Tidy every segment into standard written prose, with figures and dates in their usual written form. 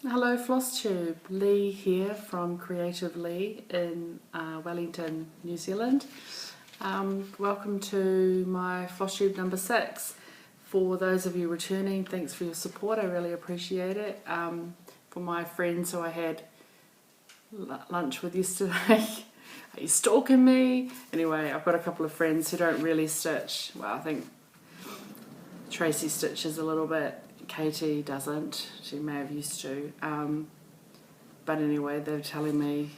Hello FLOSSTUBE, Lee here from Creative Lee in Wellington, New Zealand. Welcome to my FLOSSTUBE number 6. For those of you returning, thanks for your support, I really appreciate it. For my friends who I had lunch with yesterday, are you stalking me? Anyway, I've got a couple of friends who don't really stitch. Well, I think Tracy stitches a little bit. Katie doesn't. She may have used to. But anyway, they're telling me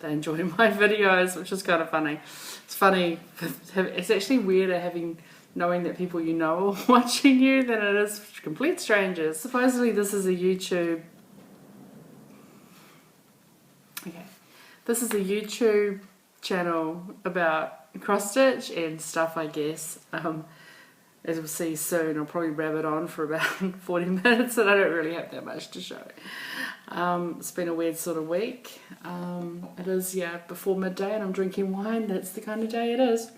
they enjoy my videos, which is kind of funny. It's funny. It's actually weirder knowing that people you know are watching you than it is complete strangers. Supposedly this is a YouTube... Okay. This is a YouTube channel about cross-stitch and stuff, I guess. As we'll see soon, I'll probably rabbit on for about 40 minutes and I don't really have that much to show. It's been a weird sort of week. It is, yeah, before midday and I'm drinking wine. That's the kind of day it is.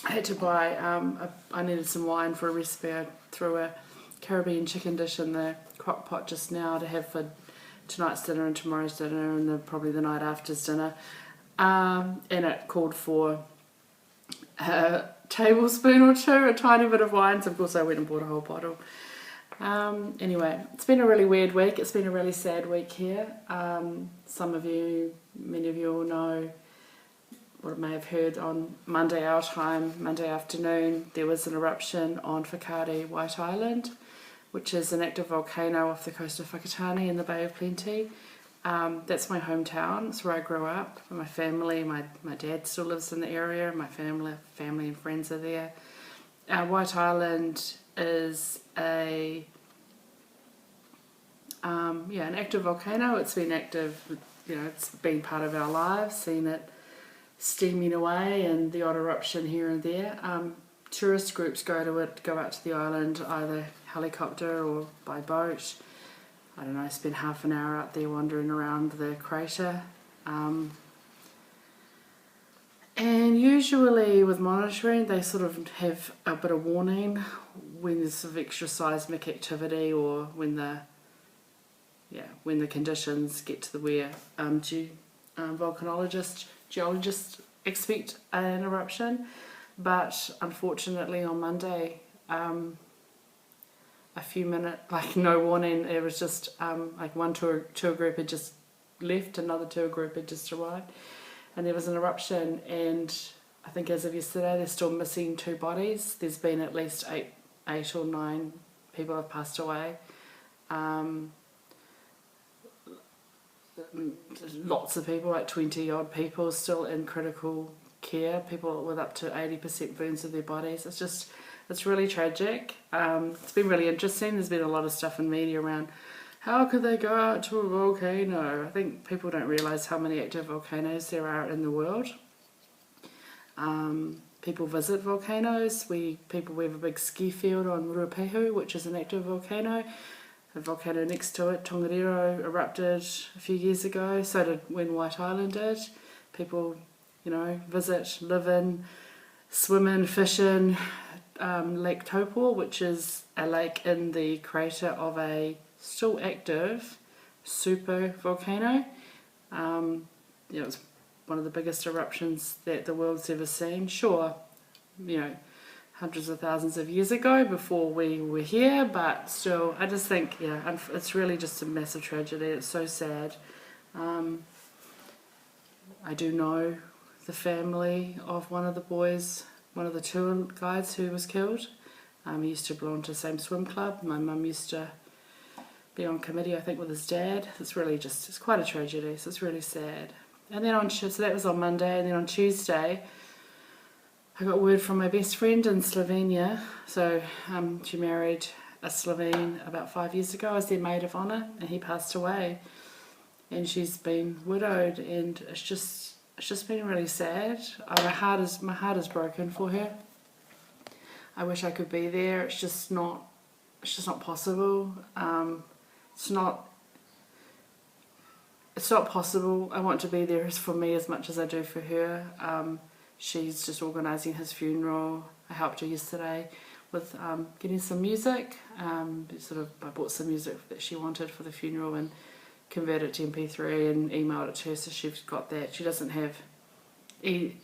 I had to buy, I needed some wine for a recipe. I threw a Caribbean chicken dish in the crock pot just now to have for tonight's dinner and tomorrow's dinner and probably the night after's dinner. And it called for a tablespoon or two, a tiny bit of wine, so of course I went and bought a whole bottle. Anyway, it's been a really weird week. It's been a really sad week here. Some of you, many of you will know, or may have heard on Monday our time, Monday afternoon, there was an eruption on Whakaari White Island, which is an active volcano off the coast of Whakatane in the Bay of Plenty. That's my hometown. It's where I grew up. My family, my dad still lives in the area. My family and friends are there. White Island is an active volcano. It's been active, it's been part of our lives. Seen it steaming away and the odd eruption here and there. Tourist groups go out to the island either helicopter or by boat. I don't know, spend half an hour out there wandering around the crater. And usually with monitoring, they sort of have a bit of warning when there's sort of extra seismic activity or when the conditions get to where volcanologists, geologists expect an eruption. But unfortunately on Monday, a few minutes, no warning, it was just one tour group had just left, another tour group had just arrived, and there was an eruption, and I think as of yesterday they're still missing 2 bodies. There's been at least 8 or 9 people have passed away. Lots of people, like 20 odd people still in critical care, people with up to 80% burns of their bodies. It's really tragic. It's been really interesting. There's been a lot of stuff in media around how could they go out to a volcano. I think people don't realise how many active volcanoes there are in the world. People visit volcanoes. We have a big ski field on Ruapehu, which is an active volcano. A volcano next to it, Tongariro, erupted a few years ago. So did when White Island did. People, visit, live in, swim in, fish in. Lake Taupo, which is a lake in the crater of a still active super volcano. It's one of the biggest eruptions that the world's ever seen. Sure, hundreds of thousands of years ago before we were here, but still, I just think, it's really just a massive tragedy. It's so sad. I do know the family of one of the boys, one of the tour guides who was killed. He used to belong to the same swim club. My mum used to be on committee, I think, with his dad. It's quite a tragedy, so it's really sad. And then so that was on Monday, and then on Tuesday, I got word from my best friend in Slovenia. So she married a Slovene about 5 years ago. I was their maid of honour, and he passed away. And she's been widowed, and it's just been really sad. My heart is broken for her. I wish I could be there. It's just not possible. It's not possible. I want to be there for me as much as I do for her. She's just organising his funeral. I helped her yesterday with getting some music. I bought some music that she wanted for the funeral and converted it to MP3 and emailed it to her, so she's got that. She doesn't have in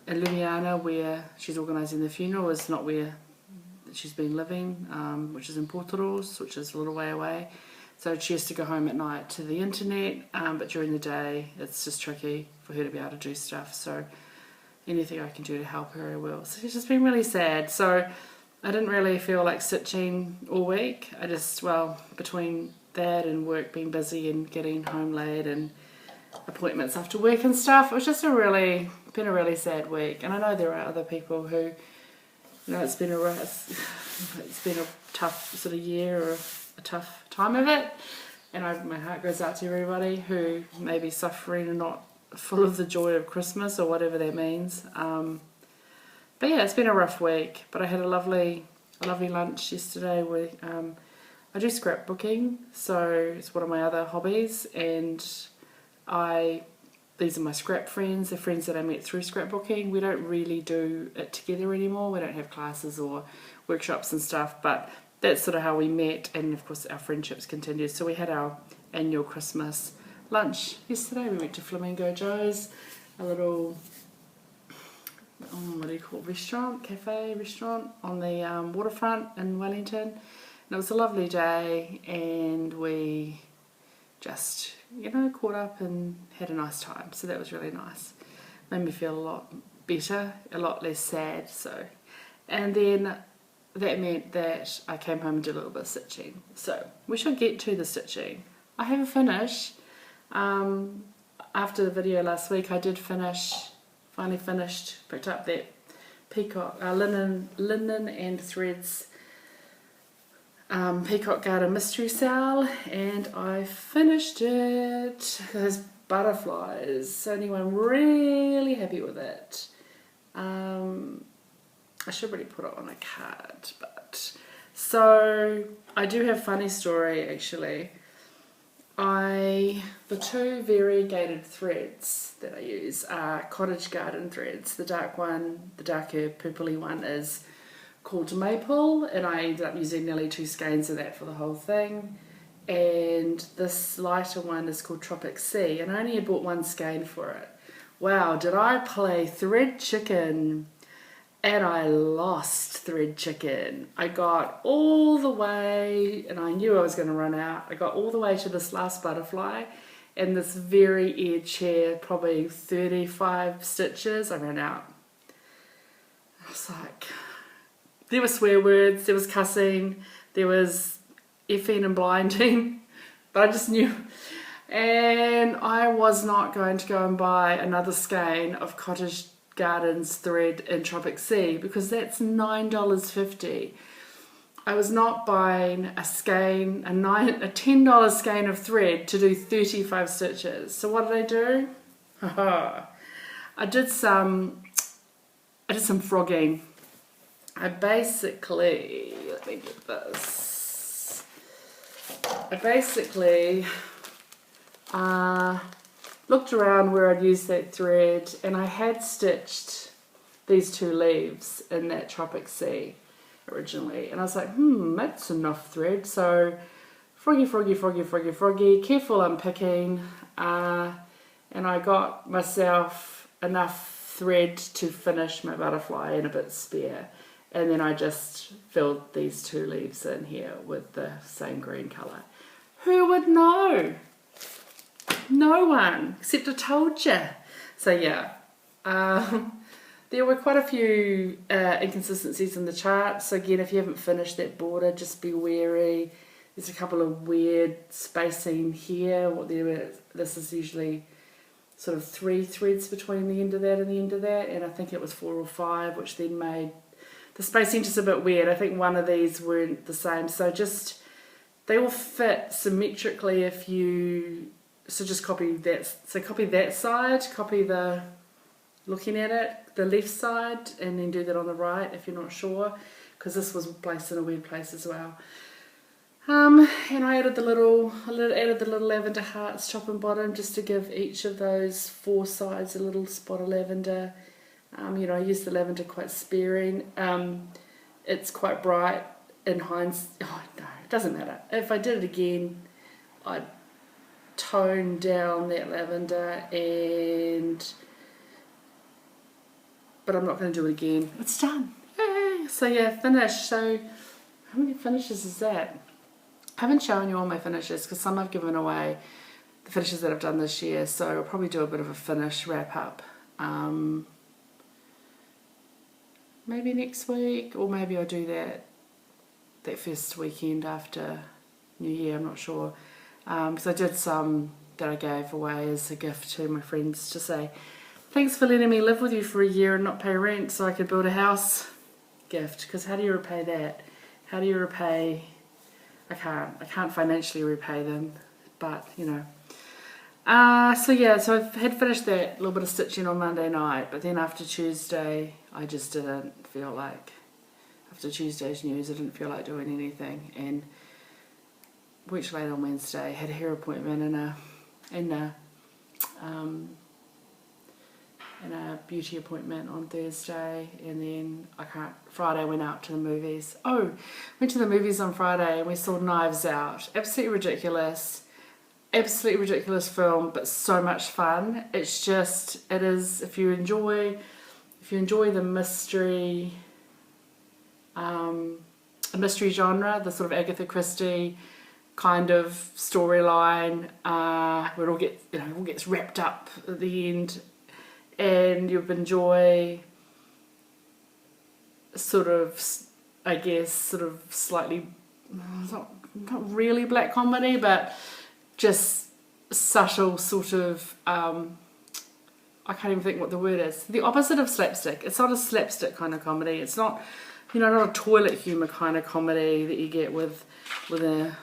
Ljubljana, where she's organising the funeral, is not where she's been living, which is in Portugal, which is a little way away. So she has to go home at night to the internet, but during the day it's just tricky for her to be able to do stuff. So anything I can do to help her, I will. So she's just been really sad. So I didn't really feel like stitching all week. I just, well, between that and work being busy and getting home late and appointments after work and stuff, it was just been a really sad week. And I know there are other people who, it's been a tough sort of year, or a tough time of it, and my heart goes out to everybody who may be suffering and not full of the joy of Christmas, or whatever that means. But yeah, it's been a rough week, but I had a lovely lunch yesterday with I do scrapbooking, so it's one of my other hobbies, and these are my scrap friends, the friends that I met through scrapbooking. We don't really do it together anymore. We don't have classes or workshops and stuff, but that's sort of how we met, and of course our friendships continued. So we had our annual Christmas lunch yesterday. We went to Flamingo Joe's, a little, what do you call it, cafe restaurant on the waterfront in Wellington. And it was a lovely day, and we just, caught up and had a nice time. So that was really nice. Made me feel a lot better, a lot less sad. So, and then that meant that I came home and did a little bit of stitching. So we should get to the stitching. I have a finish. After the video last week, I did finally finished, picked up that peacock, linen and threads Peacock Garden Mystery Cell, and I finished it. Those butterflies, so anyway, I'm really happy with it. I should really put it on a card, but so I do have a funny story actually. The two variegated threads that I use are Cottage Garden threads. The darker purpley one is called Maple, and I ended up using nearly 2 skeins of that for the whole thing. And this lighter one is called Tropic Sea, and I only had bought 1 skein for it. Wow, did I play thread chicken? And I lost thread chicken. I got all the way, and I knew I was going to run out. I got all the way to this last butterfly, and this very edge here, probably 35 stitches, I ran out. I was like, there were swear words, there was cussing, there was effing and blinding, but I just knew. And I was not going to go and buy another skein of Cottage Gardens thread in Tropic Sea, because that's $9.50. I was not buying a skein, a $10 skein of thread to do 35 stitches. So what did I do? I did some frogging. I basically, let me get this. I basically looked around where I'd used that thread, and I had stitched these 2 leaves in that Tropic Sea originally, and I was like, that's enough thread. So froggy, careful unpicking, and I got myself enough thread to finish my butterfly and a bit spare, and then I just filled these 2 leaves in here with the same green colour. Who would know? No one, except I told you. So yeah, there were quite a few inconsistencies in the chart. So again, if you haven't finished that border, just be wary. There's a couple of weird spacing here. This is usually sort of 3 threads between the end of that and the end of that, and I think it was 4 or 5, which then made the spacing just a bit weird. I think one of these weren't the same, so just they all fit symmetrically if you. So just copy that. So copy that side, copy the, looking at it, the left side, and then do that on the right if you're not sure, because this was placed in a weird place as well. And I added the little lavender hearts top and bottom, just to give each of those 4 sides a little spot of lavender. I used the lavender quite sparing. it's quite bright in hindsight. Oh no, it doesn't matter. If I did it again, I'd tone down that lavender, but I'm not going to do it again. It's done. Yay! So yeah, finished. So how many finishes is that? I haven't shown you all my finishes because some I've given away, the finishes that I've done this year, so I'll probably do a bit of a finish wrap up. Maybe next week, or maybe I'll do that first weekend after New Year, I'm not sure. Because I did some that I gave away as a gift to my friends to say, thanks for letting me live with you for a year and not pay rent so I could build a house. Gift, because how do you repay that? How do you repay? I can't financially repay them, but you know. So yeah, so I had finished that little bit of stitching on Monday night, but then after Tuesday, I just didn't feel like, after Tuesday's news, I didn't feel like doing anything. And weeks later on Wednesday, I had a hair appointment and a beauty appointment on Thursday, and then Friday I went out to the movies. Oh, went to the movies on Friday and we saw Knives Out. Absolutely ridiculous film, but so much fun. It is, if you enjoy the mystery genre, the sort of Agatha Christie kind of storyline, where it all gets wrapped up at the end, and you'll enjoy sort of slightly, not really black comedy, but just subtle sort of, I can't even think what the word is. The opposite of slapstick. It's not a slapstick kind of comedy. It's not, not a toilet humour kind of comedy that you get with an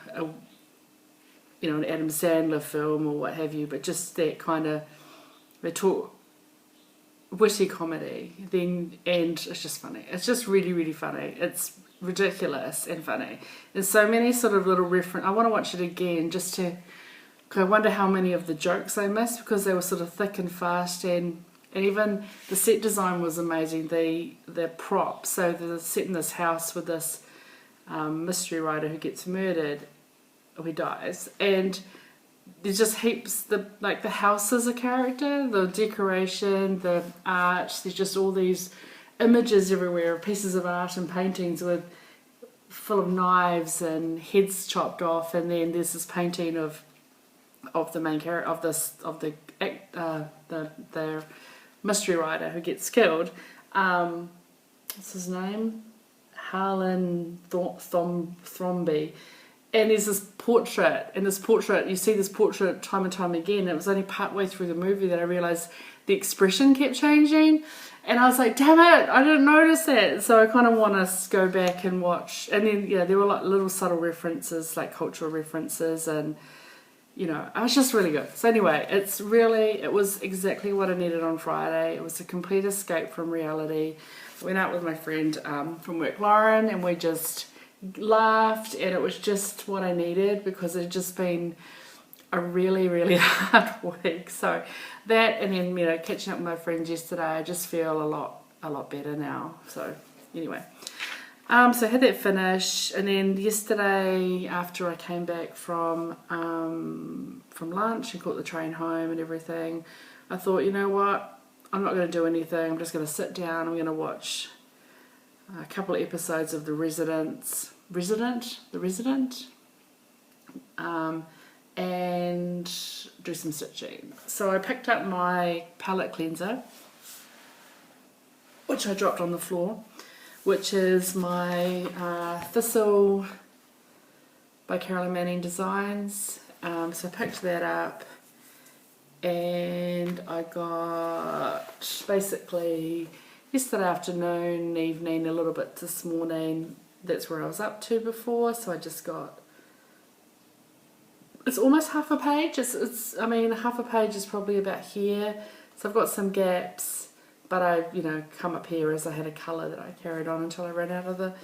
Adam Sandler film or what have you, but just that kind of witty comedy. And it's just funny. It's just really, really funny. It's ridiculous and funny. There's so many sort of little I want to watch it again just to. I wonder how many of the jokes I missed because they were sort of thick and fast, and even the set design was amazing. The props, so they're set in this house with this mystery writer who gets murdered, or he dies, and there's just heaps. The house is a character, the decoration, the art. There's just all these images everywhere, pieces of art and paintings full of knives and heads chopped off, and then there's this painting of the main character of the mystery writer who gets killed. What's his name? Harlan Thrombey. And there's this portrait, you see this portrait time and time again. It was only partway through the movie that I realised the expression kept changing. And I was like, damn it, I didn't notice that. So I kind of want to go back and watch. And then, there were like little subtle references, like cultural references, and it was just really good. So anyway, it was exactly what I needed on Friday. It was a complete escape from reality. I went out with my friend from work, Lauren, and we just laughed, and it was just what I needed because it had just been a really, really hard week. So that, and then, catching up with my friends yesterday, I just feel a lot better now. So anyway. So I had that finish, and then yesterday after I came back from lunch and caught the train home and everything, I thought, you know what, I'm not going to do anything. I'm just going to sit down. I'm going to watch a couple of episodes of The Resident, and do some stitching. So I picked up my palette cleanser, which I dropped on the floor, which is my Thistle by Carolyn Manning Designs. So I picked that up, and I got basically yesterday afternoon, evening, a little bit this morning. That's where I was up to before. So I just got, it's almost half a page. Half a page is probably about here. So I've got some gaps. But I, come up here as I had a colour that I carried on until I ran out of the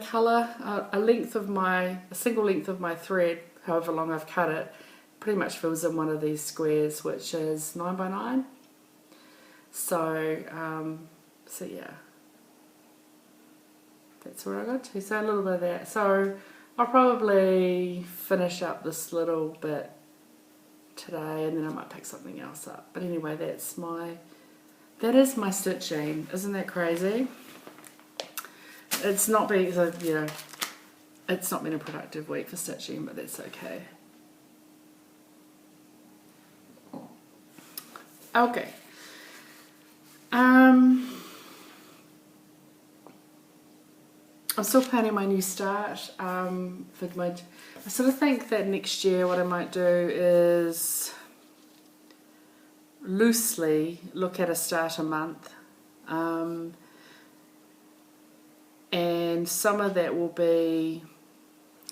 colour. A single length of my thread, however long I've cut it, pretty much fills in one of these squares, which is 9 by 9. Yeah. that's where I got to. So a little bit of that. So I'll probably finish up this little bit today, and then I might pick something else up. But anyway, that is my stitching. Isn't that crazy? It's not been, it's not been a productive week for stitching, but that's okay. Okay. I'm still planning my new start. I sort of think that next year what I might do is loosely look at a start a month. And some of that will be,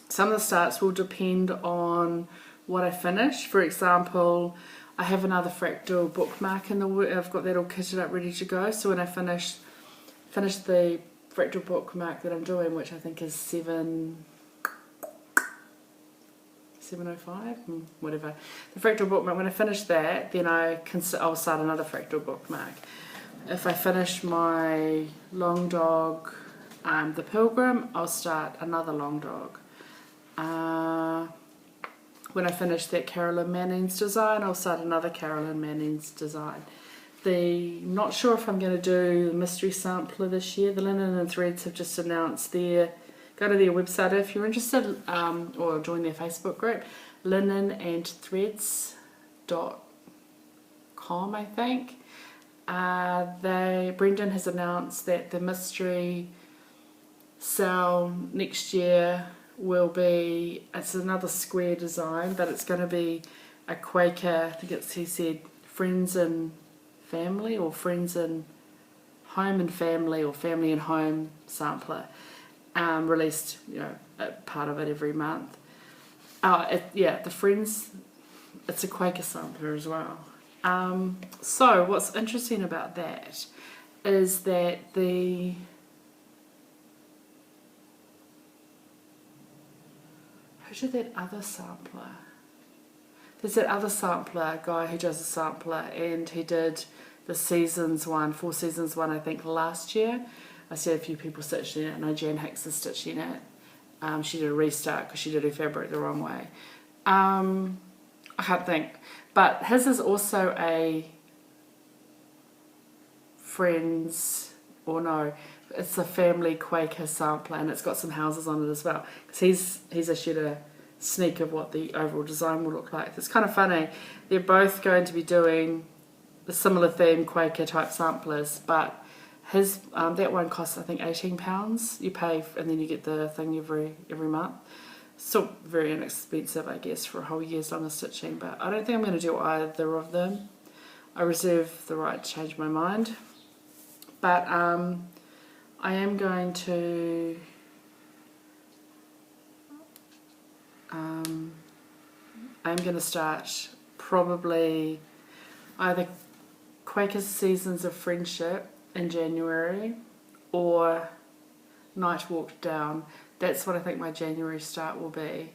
some of the starts will depend on what I finish. For example, I have another fractal bookmark in the work. I've got that all kitted up ready to go. So when I finish the fractal bookmark that I'm doing, which I think is 705, whatever. The fractal bookmark. When I finish that, then I'll start another fractal bookmark. If I finish my long dog, the Pilgrim, I'll start another long dog. When I finish that Carolyn Manning's design, I'll start another Carolyn Manning's design. Not sure if I'm going to do the mystery sampler this year. The Linen and Threads have just announced go to their website if you're interested, or join their Facebook group, linenandthreads.com, I think. Brendan has announced that the mystery sale next year will be, it's another square design, but it's going to be a Quaker, I think he said Friends and Family, or Friends and Home and Family, or Family and Home sampler, released, a part of it every month. The Friends, it's a Quaker sampler as well. So what's interesting about that is that who's that other sampler? There's that other sampler guy who does a sampler, and he did the seasons one, 4 seasons one, I think, last year. I see a few people stitching it. I know Jan Hicks is stitching it. She did a restart because she did her fabric the wrong way. I can't think. But his is also a Friends, or no, it's a Family Quaker sampler, and it's got some houses on it as well. Because he's issued a sneak of what the overall design will look like. It's kind of funny. They're both going to be doing the similar theme Quaker type samplers, but his that one costs I think £18. You pay and then you get the thing every month. Still very inexpensive, I guess, for a whole year's long of stitching, but I don't think I'm going to do either of them. I reserve the right to change my mind, but I am going to start probably either Quaker Seasons of Friendship in January or Night Walk Down. That's what I think my January start will be.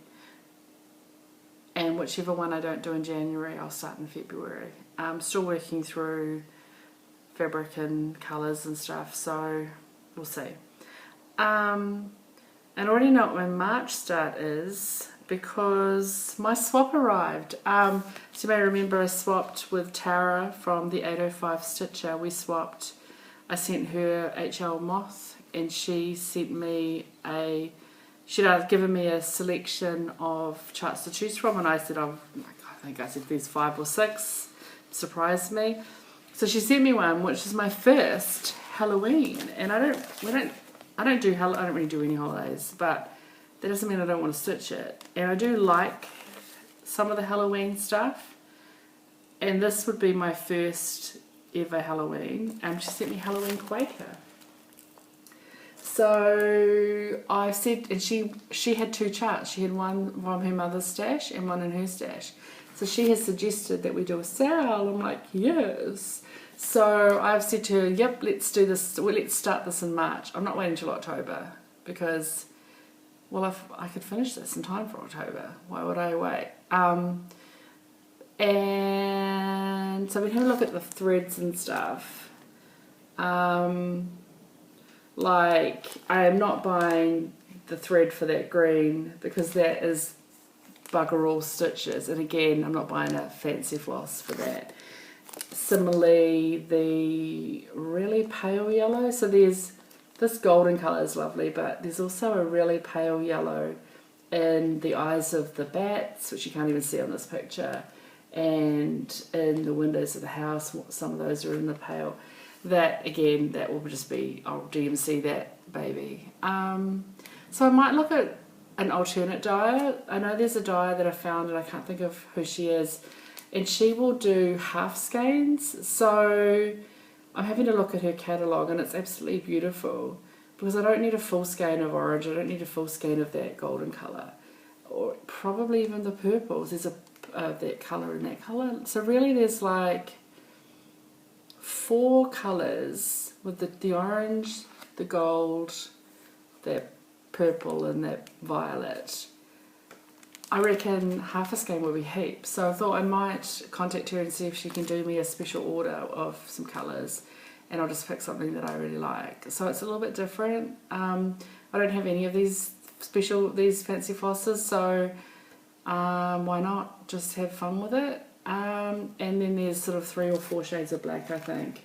And whichever one I don't do in January, I'll start in February. I'm still working through fabric and colours and stuff, so we'll see. And I already know what my March start is because my swap arrived. So you may remember I swapped with Tara from the 805 Stitcher. We swapped. I sent her HL Moth, and she sent me she'd given me a selection of charts to choose from, and I said, I think I said there's 5 or 6. Surprised me. So she sent me one, which is my first Halloween, and I don't really do any holidays, but that doesn't mean I don't want to stitch it. And I do like some of the Halloween stuff, and this would be my first ever Halloween. She sent me Halloween Quaker. So I said, and she had 2 charts. She had one from her mother's stash and one in her stash. So she has suggested that we do a sale. I'm like, yes. So I've said to her, yep, let's do this. Well, let's start this in March. I'm not waiting till October because, well, if I could finish this in time for October, why would I wait? And so we had a look at the threads and stuff. Like, I am not buying the thread for that green because that is bugger all stitches, and again, I'm not buying a fancy floss for that. Similarly, the really pale yellow, so there's this golden colour is lovely, but there's also a really pale yellow in the eyes of the bats, which you can't even see on this picture, and in the windows of the house. Some of those are in the pale. That again, that will just be, I'll DMC that baby. So I might look at an alternate dyer. I know there's a dyer that I found, and I can't think of who she is, and she will do half skeins. So I'm having to look at her catalogue, and it's absolutely beautiful because I don't need a full skein of orange. I don't need a full skein of that golden colour, or probably even the purples. There's a that colour and that colour. So really, there's like 4 colours with the orange, the gold, that purple, and that violet. I reckon half a skein will be heaps. So I thought I might contact her and see if she can do me a special order of some colours, and I'll just pick something that I really like. So it's a little bit different. I don't have any of these fancy flosses, so why not just have fun with it? And then there's sort of 3 or 4 shades of black, I think.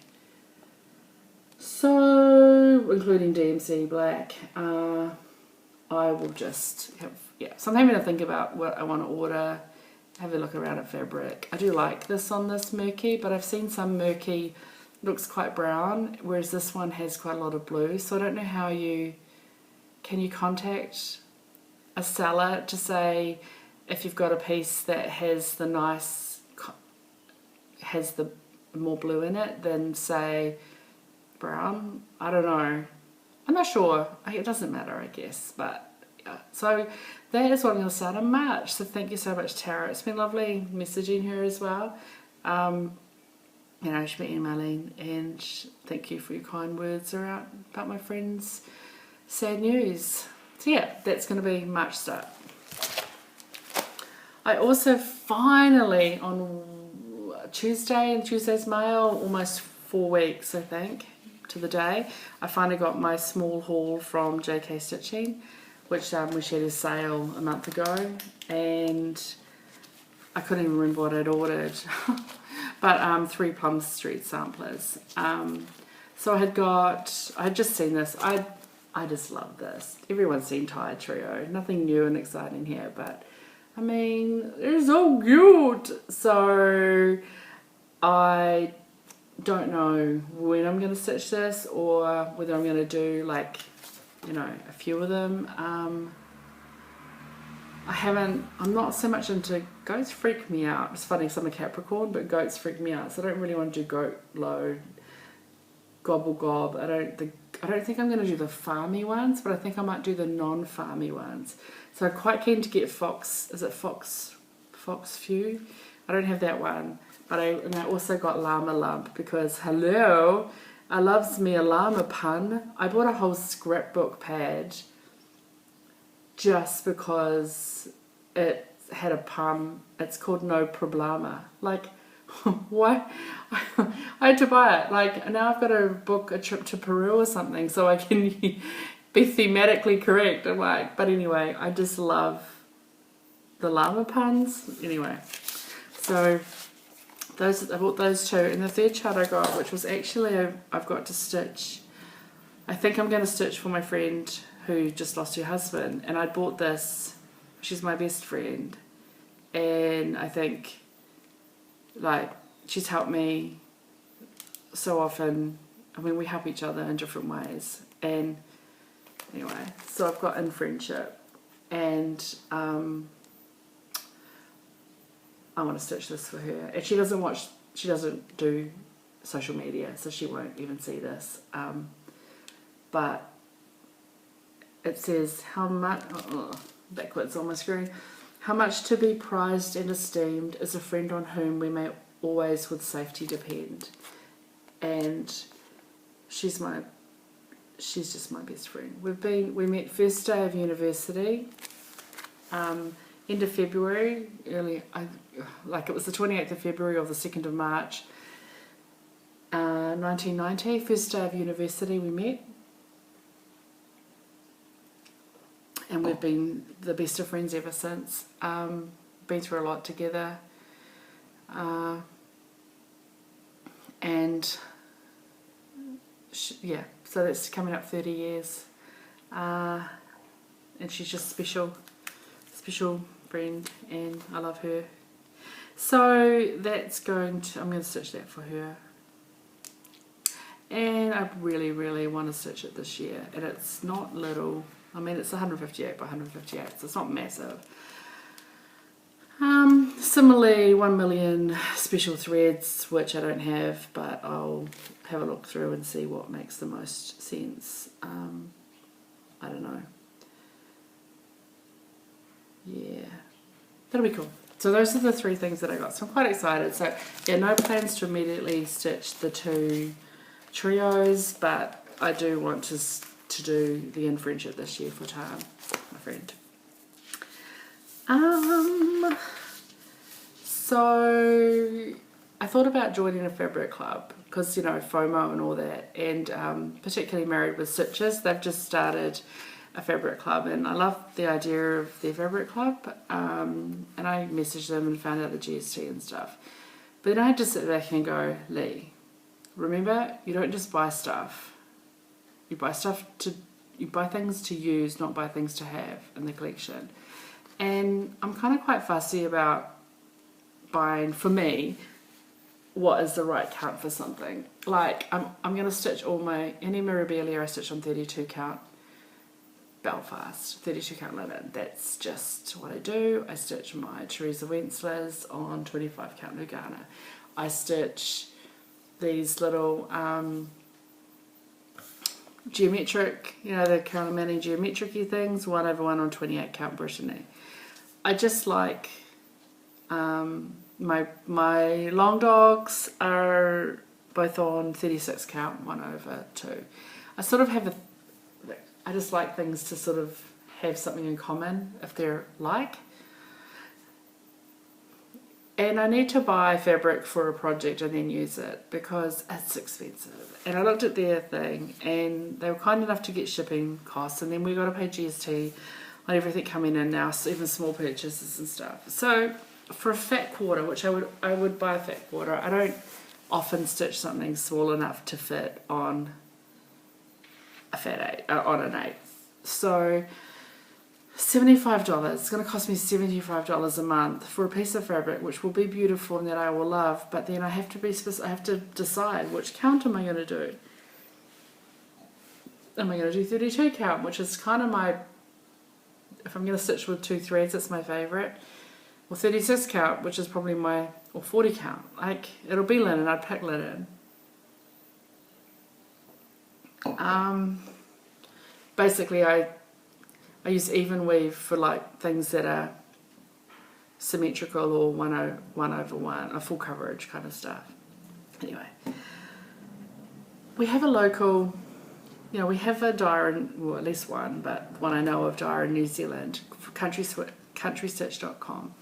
So, including DMC black, I will just have, so I'm having to think about what I want to order, have a look around at fabric. I do like this on this murky, but I've seen some murky looks quite brown, whereas this one has quite a lot of blue. So I don't know how can you contact a seller to say if you've got a piece that has the more blue in it than say brown. I don't know. I'm not sure. It doesn't matter, I guess. But yeah. So that is what I'm going to start in March. So thank you so much, Tara. It's been lovely messaging her as well. You know, she's been emailing, and thank you for your kind words about my friend's sad news. So yeah, that's going to be March start. I also finally, on Tuesday, in Tuesday's mail, almost 4 weeks I think to the day, I finally got my small haul from JK Stitching, which we shared a sale a month ago, and I couldn't even remember what I'd ordered. But 3 Plum Street samplers. So I had just seen this. I just love this. Everyone's seen Tide Trio. Nothing new and exciting here, but I mean, they're so cute. So I don't know when I'm going to stitch this, or whether I'm going to do, like, you know, a few of them. I'm not so much into, goats freak me out. It's funny because I'm a Capricorn, but goats freak me out. So I don't really want to do goat load, gobble gob. I don't think I'm going to do the farmy ones, but I think I might do the non-farmy ones. So I'm quite keen to get Fox Few? I don't have that one. But I also got Llama Lump because, hello, I loves me a llama pun. I bought a whole scrapbook pad just because it had a pun. It's called No Problema. Like, why? I had to buy it. Like, now I've got to book a trip to Peru or something so I can be thematically correct. I'm like, but anyway, I just love the llama puns. Anyway, so I bought those 2, and the third chart I got, which was actually I've got to stitch. I think I'm going to stitch for my friend who just lost her husband, and I bought this. She's my best friend, and I think, like, she's helped me so often. I mean, we help each other in different ways, and anyway, so I've got In Friendship, and I want to stitch this for her. And she doesn't do social media, so she won't even see this. But it says, how much, backwards on my screen, how much to be prized and esteemed is a friend on whom we may always with safety depend. And she's just my best friend. We met first day of university, end of February, it was the 28th of February or the 2nd of March, 1990, first day of university we met. We've been the best of friends ever since. Been through a lot together. And yeah, so that's coming up 30 years. And she's just special friend, and I love her. So that's I'm going to stitch that for her. And I really, really want to stitch it this year. And it's not little. I mean, it's 158 by 158, so it's not massive. Similarly, 1 million special threads, which I don't have, but I'll have a look through and see what makes the most sense. I don't know. Yeah, that'll be cool. So those are the 3 things that I got. So I'm quite excited. So yeah, no plans to immediately stitch the 2 trios, but I do want to do the in friendship this year for Tan, my friend. So I thought about joining a fabric club because, you know, FOMO and all that, and particularly Married with Stitches, they've just started a fabric club, and I love the idea of their fabric club, and I messaged them and found out the GST and stuff. But then I had to sit back and go, Lee, remember, you don't just buy stuff. You buy things to use, not buy things to have in the collection. And I'm kind of quite fussy about buying, for me, what is the right count for something. Like, I'm going to stitch any Mirabilia I stitch on 32 count Belfast, 32 count linen. That's just what I do. I stitch my Teresa Wentzler's on 25 count Lugana. I stitch these little geometric, you know, the Calamani geometric-y things, 1/1 on 28 count Brittany. I just like my long dogs are both on 36 count 1/2. I sort of have I just like things to sort of have something in common if they're like. And I need to buy fabric for a project and then use it because it's expensive. And I looked at their thing and they were kind enough to get shipping costs, and then we got to pay GST on everything coming in now, so even small purchases and stuff. So for a fat quarter, which I would buy a fat quarter, I don't often stitch something small enough to fit on a fat 8, on an 8. So $75, it's going to cost me $75 a month for a piece of fabric which will be beautiful and that I will love, but then I have to decide which count am I going to do. Am I going to do 32 count, which is kind of if I'm going to stitch with 2 threads, it's my favourite, or 36 count, which is probably or 40 count. Like, it'll be linen, I'd pick linen. Basically I use even weave for like things that are symmetrical or 1/1, a full coverage kind of stuff. Anyway, we have a local, you know, we have a dyer well, at least one, but one I know of, dyer in New Zealand, countrystitch.com,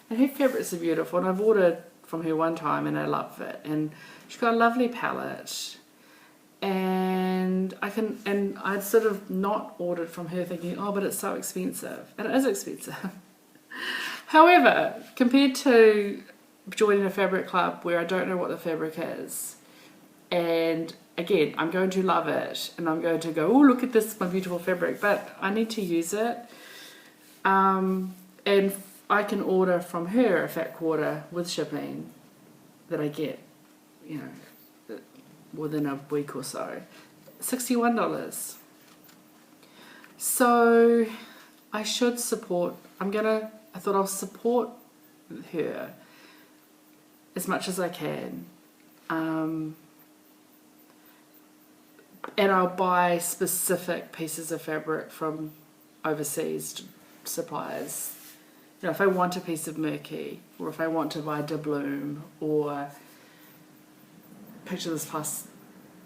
and her fabrics are beautiful, and I've ordered from her one time and I love it, and she's got a lovely palette. And I'd sort of not ordered from her thinking, oh, but it's so expensive. And it is expensive. However, compared to joining a fabric club where I don't know what the fabric is, and again, I'm going to love it, and I'm going to go, oh, look at this, my beautiful fabric, but I need to use it. And I can order from her a fat quarter with shipping that I get, you know, within a week or so. $61. So I should support, I thought I'll support her as much as I can, and I'll buy specific pieces of fabric from overseas suppliers. You know, if I want a piece of Murky, or if I want to buy Doubloon, or Picture This Plus,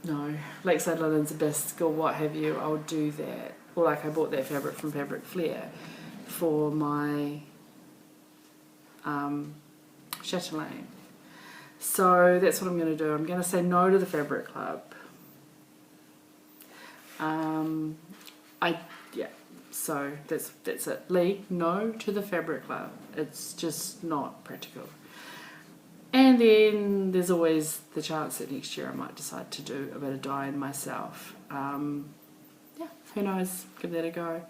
no, Lakeside Linens, Bisque, or what have you, I'll do that. Or like I bought that fabric from Fabric Flair for my chatelaine. So that's what I'm going to do. I'm going to say no to the fabric club. So that's it. Lee, no to the fabric club. It's just not practical. And then there's always the chance that next year I might decide to do a bit of dyeing myself. Yeah, who knows? Give that a go.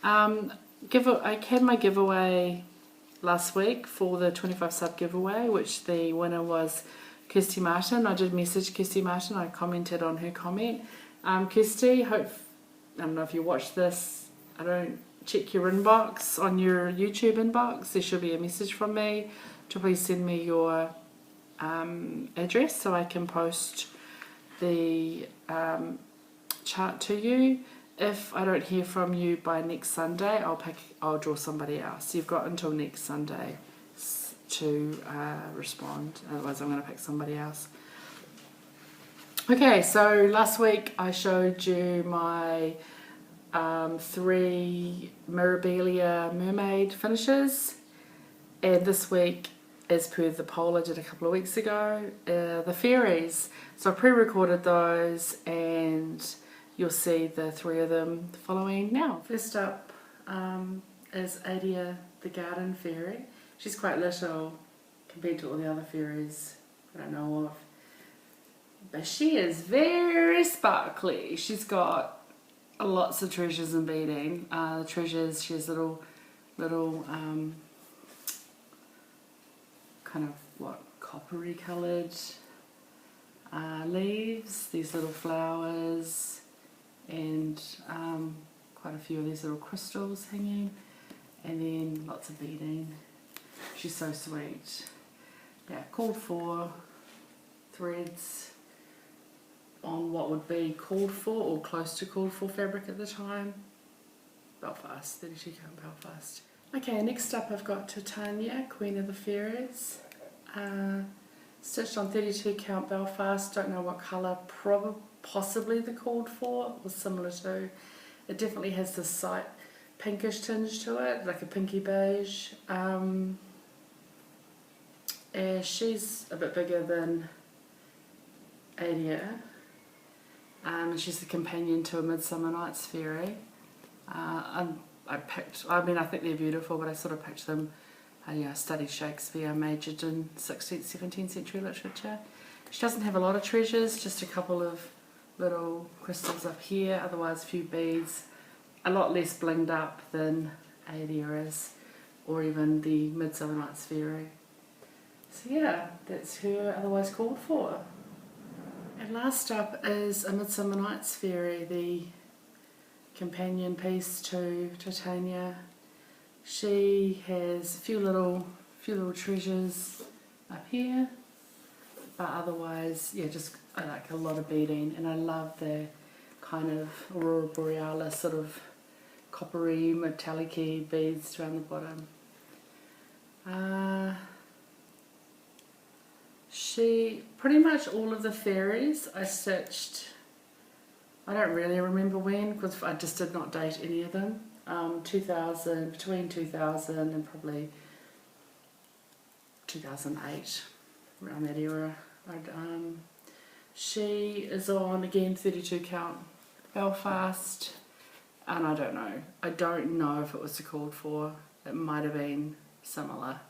I had my giveaway last week for the 25 sub giveaway, which the winner was Kirsty Martin. I did message Kirsty Martin. I commented on her comment. Kirsty, I don't know if you watched this. I don't check your inbox on your YouTube inbox. There should be a message from me to please send me your address so I can post the chart to you. If I don't hear from you by next Sunday, I'll draw somebody else. You've got until next Sunday to respond. Otherwise, I'm going to pick somebody else. Okay, so last week I showed you my 3 Mirabilia mermaid finishes, and this week, as per the poll I did a couple of weeks ago, the Fairies. So I pre-recorded those, and you'll see the 3 of them following now. First up is Adia the Garden Fairy. She's quite little compared to all the other fairies that I know of, but she is very sparkly. She's got lots of treasures and beading. The treasures, she has little kind of coppery coloured leaves, these little flowers, and quite a few of these little crystals hanging, and then lots of beading. She's so sweet. Yeah, called for threads on what would be called for or close to called for fabric at the time. Belfast, 32 count Belfast. Okay, next up I've got Titania, Queen of the Fairies. Stitched on 32 count Belfast. Don't know what colour, possibly the called for or similar to. It definitely has this slight pinkish tinge to it, like a pinky beige. She's a bit bigger than Adia. She's the companion to a Midsummer Night's Fairy. I think they're beautiful, but I sort of picked them. I studied Shakespeare, I majored in 16th, 17th century literature. She doesn't have a lot of treasures, just a couple of little crystals up here, otherwise a few beads. A lot less blinged up than Adia is, or even the Midsummer Night's Fairy. So yeah, that's her otherwise called for. And last up is a Midsummer Night's Fairy, the companion piece to Titania. She has a few little treasures up here, but otherwise, yeah, I like a lot of beading, and I love the kind of Aurora Borealis sort of coppery, metallic-y beads around the bottom. Pretty much all of the fairies I stitched, I don't really remember when, because I just did not date any of them. Between 2000 and probably 2008, around that era. She is on, again, 32 count Belfast, and I don't know if it was called for. It might have been similar.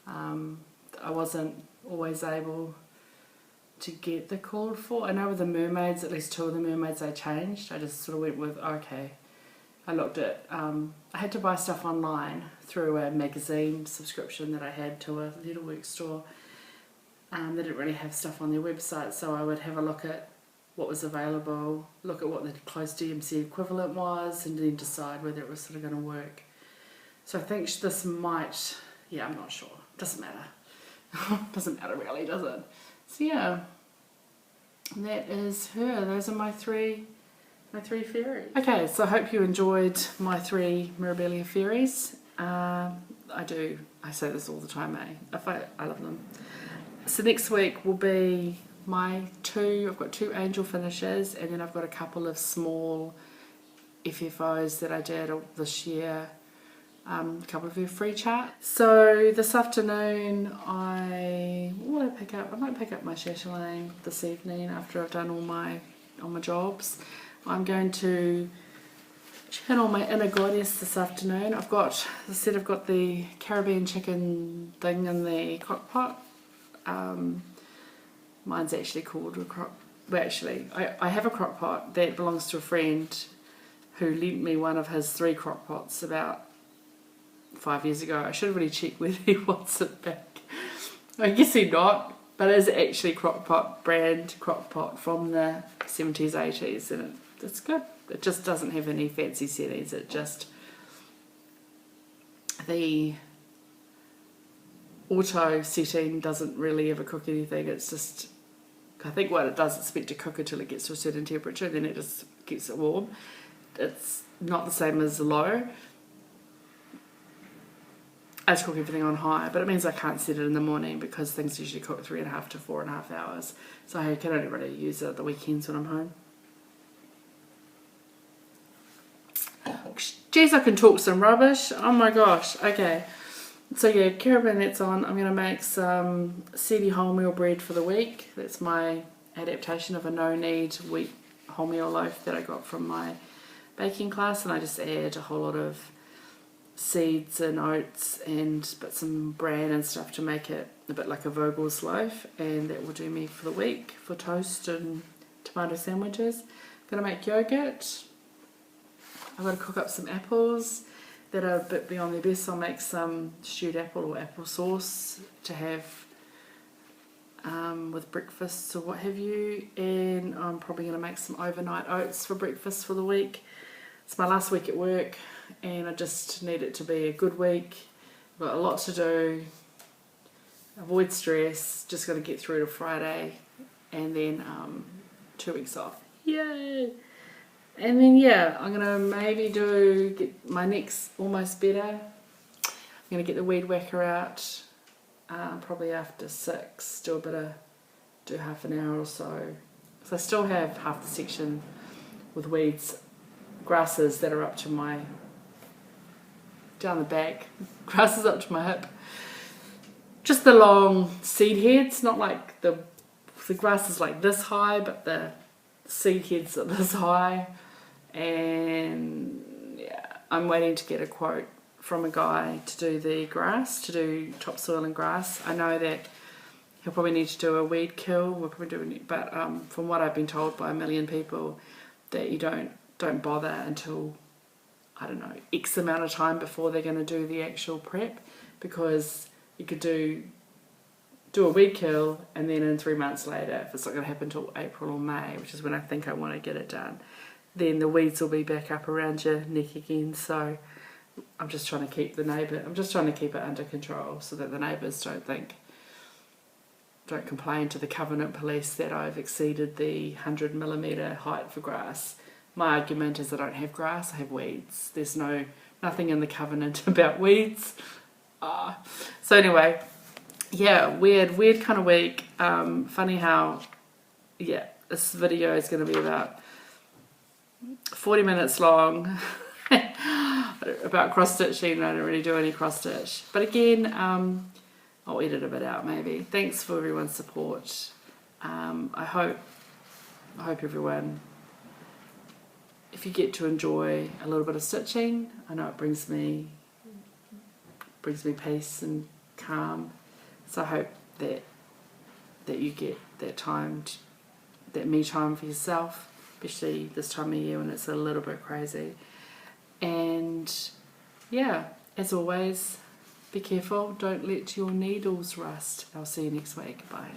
I wasn't always able to get the called for. I know with the mermaids, at least 2 of the mermaids I changed. I just sort of went with, okay. I looked at, I had to buy stuff online through a magazine subscription that I had to a needlework store. They didn't really have stuff on their website, so I would have a look at what was available, look at what the close DMC equivalent was, and then decide whether it was sort of going to work. So I think this might, yeah, I'm not sure. Doesn't matter. Doesn't matter really, does it? So yeah, that is her. Those are my three fairies. Okay, so I hope you enjoyed my 3 Mirabilia fairies. I say this all the time, I love them. So next week will be my I've got 2 angel finishes, and then I've got a couple of small FFOs that I did this year, a couple of free charts. So this afternoon what will I pick up? I might pick up my chatelaine this evening after I've done all my jobs. I'm going to channel my inner goddess this afternoon. I've got, as I said, I've got the Caribbean chicken thing in the crock pot. Mine's actually called a crock. Well, actually, I have a crock pot that belongs to a friend who lent me one of his 3 crock pots about 5 years ago. I should have really checked whether he wants it back. I guess he not, but it is actually crock pot brand crock pot from the 70s, 80s, and it's good. It just doesn't have any fancy settings. It just, the auto setting doesn't really ever cook anything. It's just, I think what it does, it's meant to cook until it gets to a certain temperature, then it just keeps it warm. It's not the same as low. I just cook everything on high, but it means I can't set it in the morning because things usually cook 3.5 to 4.5 hours. So I can only really use it at the weekends when I'm home. Jeez, I can talk some rubbish. Oh my gosh. Okay. So yeah, Caribbean, that's on. I'm going to make some seedy wholemeal bread for the week. That's my adaptation of a no-knead wheat wholemeal loaf that I got from my baking class, and I just add a whole lot of seeds and oats but some bran and stuff to make it a bit like a Vogel's loaf, and that will do me for the week for toast and tomato sandwiches. I'm going to make yogurt. I've got to cook up some apples that are a bit beyond their best. I'll make some stewed apple or apple sauce to have with breakfast or what have you, and I'm probably going to make some overnight oats for breakfast for the week. It's my last week at work and I just need it to be a good week. I've got a lot to do, avoid stress, just got to get through to Friday and then 2 weeks off. Yay! And then yeah, I'm going to maybe get my neck's almost better. I'm going to get the weed whacker out probably after 6, do half an hour or so. So I still have half the section with weeds, grasses that are up to my, down the back, grasses up to my hip. Just the long seed heads, not like the grass is like this high, but the seed heads are this high. And yeah, I'm waiting to get a quote from a guy to do the grass, to do topsoil and grass. I know that he'll probably need to do a weed kill. We'll probably do it, but from what I've been told by a million people, that you don't bother until, I don't know, X amount of time before they're going to do the actual prep, because you could do a weed kill and then in 3 months later, if it's not going to happen until April or May, which is when I think I want to get it done, then the weeds will be back up around your neck again. So I'm just trying to keep it under control so that the neighbours don't complain to the Covenant Police that I've exceeded the 100mm height for grass. My argument is I don't have grass, I have weeds. There's nothing in the Covenant about weeds. So anyway, yeah, weird kind of week. Funny how, yeah, this video is going to be about 40 minutes long about cross stitching. I don't really do any cross stitch, but again, I'll edit a bit out maybe. Thanks for everyone's support. I hope everyone, if you get to enjoy a little bit of stitching, I know it brings me peace and calm. So I hope that you get that me time for yourself, especially this time of year when it's a little bit crazy. And yeah, as always, be careful, don't let your needles rust. I'll see you next week. Bye.